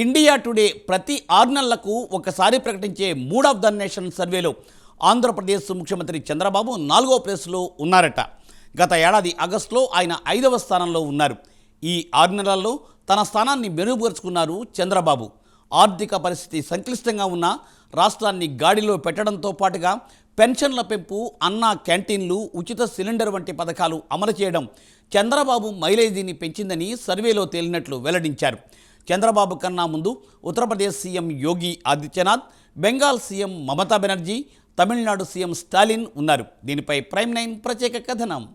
India today ప్రతి 6 నెలలకు ఒకసారి ప్రకటించే మూడ్ ఆఫ్ ద నేషన్ సర్వేలో ఆంధ్రప్రదేశ్ ముఖ్యమంత్రి చంద్రబాబు 4వ ప్లేస్లో ఉన్నారట. గత ఏడాది ఆగస్టులో ఆయన 5వ స్థానంలో ఉన్నారు. ఈ 6 నెలల్లో తన స్థానాన్ని మెరుగుపరుచుకున్నారు చంద్రబాబు. ఆర్థిక పరిస్థితి సంక్లిష్టంగా ఉన్న రాష్ట్రాన్ని గాడిలో పెట్టడంతో పాటుగా పెన్షన్ల పెంపు, అన్నా క్యాంటీన్లు, ఉచిత సిలిండర్ వంటి పథకాలు అమలు చేయడం చంద్రబాబు మైలేజీని పెంచిందని సర్వేలో తేలినట్లు వెల్లడించారు. చంద్రబాబు కన్నా ముందు Uttar Pradesh CM Yogi Adityanath, Bengal CM Mamata Banerjee, Tamil Nadu CM Stalin ఉన్నారు. దీనిపై ప్రైమ్ 9 ప్రత్యేక కథనం.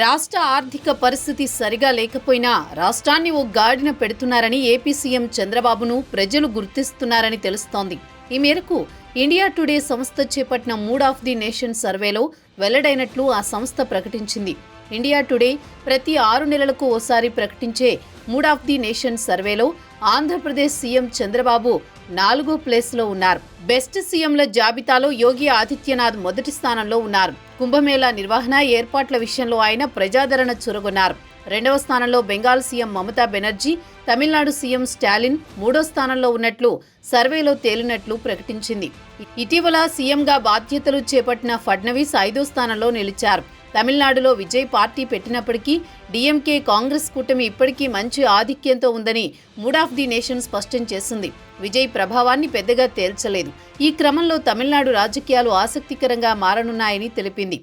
రాష్ట్ర ఆర్థిక పరిస్థితి సరిగా లేకపోయినా రాష్ట్రాన్ని ఓ గాడిన పెడుతున్నారని ఏపీ సీఎం చంద్రబాబును ప్రజలు గుర్తిస్తున్నారని తెలుస్తోంది. ఈ మేరకు ఇండియా టుడే సంస్థ చేపట్టిన మూడ్ ఆఫ్ ది నేషన్ సర్వేలో వెల్లడైనట్లు ఆ సంస్థ ప్రకటించింది. ఇండియా టుడే ప్రతి 6 నెలలకు ఓసారి ప్రకటించే మూడ్ ఆఫ్ ది నేషన్ సర్వేలో ఆంధ్రప్రదేశ్ సీఎం చంద్రబాబు 4వ ప్లేస్లో ఉన్నారు. బెస్ట్ సీఎంల జాబితాలో యోగి ఆదిత్యనాథ్ మొదటి స్థానంలో ఉన్నారు. కుంభమేళా నిర్వహణ ఏర్పాట్ల విషయంలో ఆయన ప్రజాదరణ చూరగొన్నారు. 2వ స్థానంలో బెంగాల్ సీఎం మమతా బెనర్జీ, తమిళనాడు సీఎం స్టాలిన్ 3వ స్థానంలో ఉన్నట్లు సర్వేలో తేలినట్లు ప్రకటించింది. ఇటీవల సీఎంగా బాధ్యతలు చేపట్టిన ఫడ్నవీస్ 5వ స్థానంలో నిలిచారు. తమిళనాడులో విజయ్ పార్టీ పెట్టినప్పటికీ డీఎంకే కాంగ్రెస్ కూటమి ఇప్పటికీ మంచి ఆధిక్యంతో ఉందని మూడ్ ఆఫ్ ది నేషన్ స్పష్టం చేసింది. విజయ్ ప్రభావాన్ని పెద్దగా తేల్చలేదు. ఈ క్రమంలో తమిళనాడు రాజకీయాలు ఆసక్తికరంగా మారనున్నాయని తెలిపింది.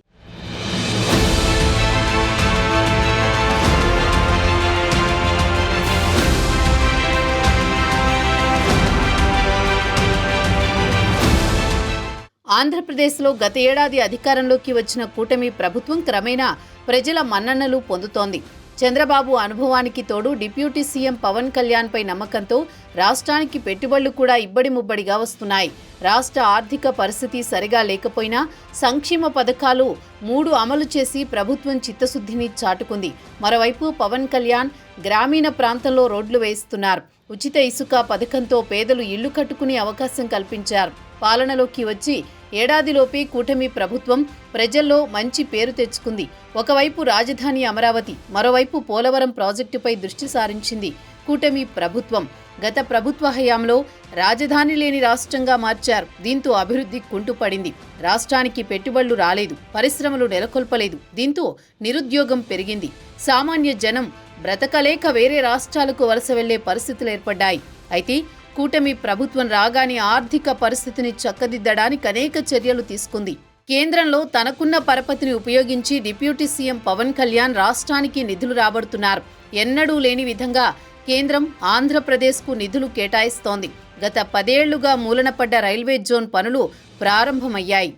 ఆంధ్రప్రదేశ్లో గత ఏడాది అధికారంలోకి వచ్చిన కూటమి ప్రభుత్వం క్రమేణా ప్రజల మన్ననలు పొందుతోంది. చంద్రబాబు అనుభవానికి తోడు డిప్యూటీ సీఎం పవన్ కళ్యాణ్పై నమ్మకంతో రాష్ట్రానికి పెట్టుబడులు కూడా ఇబ్బడి ముబ్బడిగా వస్తున్నాయి. రాష్ట్ర ఆర్థిక పరిస్థితి సరిగా లేకపోయినా సంక్షేమ పథకాలు 3 అమలు చేసి ప్రభుత్వం చిత్తశుద్ధిని చాటుకుంది. మరోవైపు పవన్ కళ్యాణ్ గ్రామీణ ప్రాంతంలో రోడ్లు వేయిస్తున్నారు. ఉచిత ఇసుక పథకంతో పేదలు ఇళ్లు కట్టుకునే అవకాశం కల్పించారు. పాలనలోకి వచ్చి ఏడాదిలోపే కూటమి ప్రభుత్వం ప్రజల్లో మంచి పేరు తెచ్చుకుంది. ఒకవైపు రాజధాని అమరావతి, మరోవైపు పోలవరం ప్రాజెక్టుపై దృష్టి సారించింది కూటమి ప్రభుత్వం. గత ప్రభుత్వ హయాంలో రాజధాని లేని రాష్ట్రంగా మార్చారు. దీంతో అభివృద్ధి కుంటుపడింది. రాష్ట్రానికి పెట్టుబడులు రాలేదు, పరిశ్రమలు నెలకొల్పలేదు. దీంతో నిరుద్యోగం పెరిగింది. సామాన్య జనం బ్రతకలేక వేరే రాష్ట్రాలకు వలస వెళ్లే పరిస్థితులు ఏర్పడ్డాయి. అయితే కూటమి ప్రభుత్వం రాగానే ఆర్థిక పరిస్థితిని చక్కదిద్దడానికి అనేక చర్యలు తీసుకుంది. కేంద్రంలో తనకున్న పరపతిని ఉపయోగించి డిప్యూటీ సీఎం పవన్ కళ్యాణ్ రాష్ట్రానికి నిధులు రాబడుతున్నారు. ఎన్నడూ లేని విధంగా కేంద్రం ఆంధ్రప్రదేశ్కు నిధులు కేటాయిస్తోంది. గత 10 ఏళ్లుగా మూలనపడ్డ రైల్వే జోన్ పనులు ప్రారంభమయ్యాయి.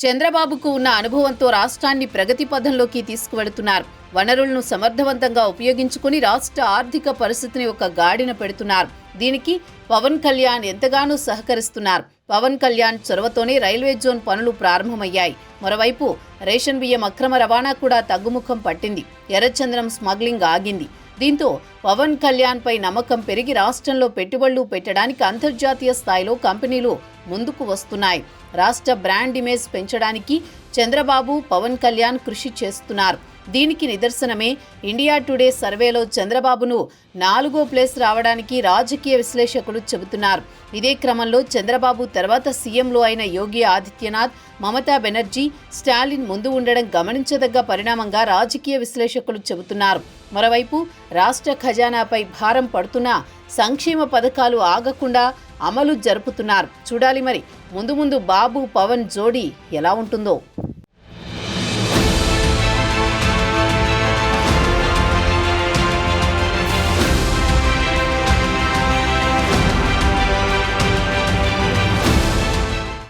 చంద్రబాబుకు ఉన్న అనుభవంతో రాష్ట్రాన్ని ప్రగతి పథంలోకి తీసుకువెడుతున్నారు. వనరులను సమర్థవంతంగా ఉపయోగించుకుని రాష్ట్ర ఆర్థిక పరిస్థితిని ఒక గాడిన పెడుతున్నారు. దీనికి పవన్ కళ్యాణ్ ఎంతగానో సహకరిస్తున్నారు. పవన్ కళ్యాణ్ చొరవతోనే రైల్వే జోన్ పనులు ప్రారంభమయ్యాయి. మరోవైపు రేషన్ బియ్యం అక్రమ రవాణా కూడా తగ్గుముఖం పట్టింది. ఎర్రచందనం స్మగ్లింగ్ ఆగింది. దీంతో పవన్ కళ్యాణ్ పై నమ్మకం పెరిగి రాష్ట్రంలో పెట్టుబడులు పెట్టడానికి అంతర్జాతీయ స్థాయిలో కంపెనీలు ముందుకు వస్తున్నాయి. రాష్ట్ర బ్రాండ్ ఇమేజ్ పెంచడానికి చంద్రబాబు, పవన్ కళ్యాణ్ కృషి చేస్తున్నారు. దీనికి నిదర్శనమే ఇండియా టుడే సర్వేలో చంద్రబాబును 4వ ప్లేస్ రావడానికి రాజకీయ విశ్లేషకులు చెబుతున్నారు. ఇదే క్రమంలో చంద్రబాబు తర్వాత సీఎంలు అయిన యోగి ఆదిత్యనాథ్, మమతా బెనర్జీ, స్టాలిన్ ముందు ఉండడం గమనించదగ్గ పరిణామంగా రాజకీయ విశ్లేషకులు చెబుతున్నారు. మరోవైపు రాష్ట్ర ఖజానాపై భారం పడుతున్నా సంక్షేమ పథకాలు ఆగకుండా అమలు జరుపుతున్నారు. చూడాలి మరి ముందు బాబు పవన్ జోడీ ఎలా ఉంటుందో.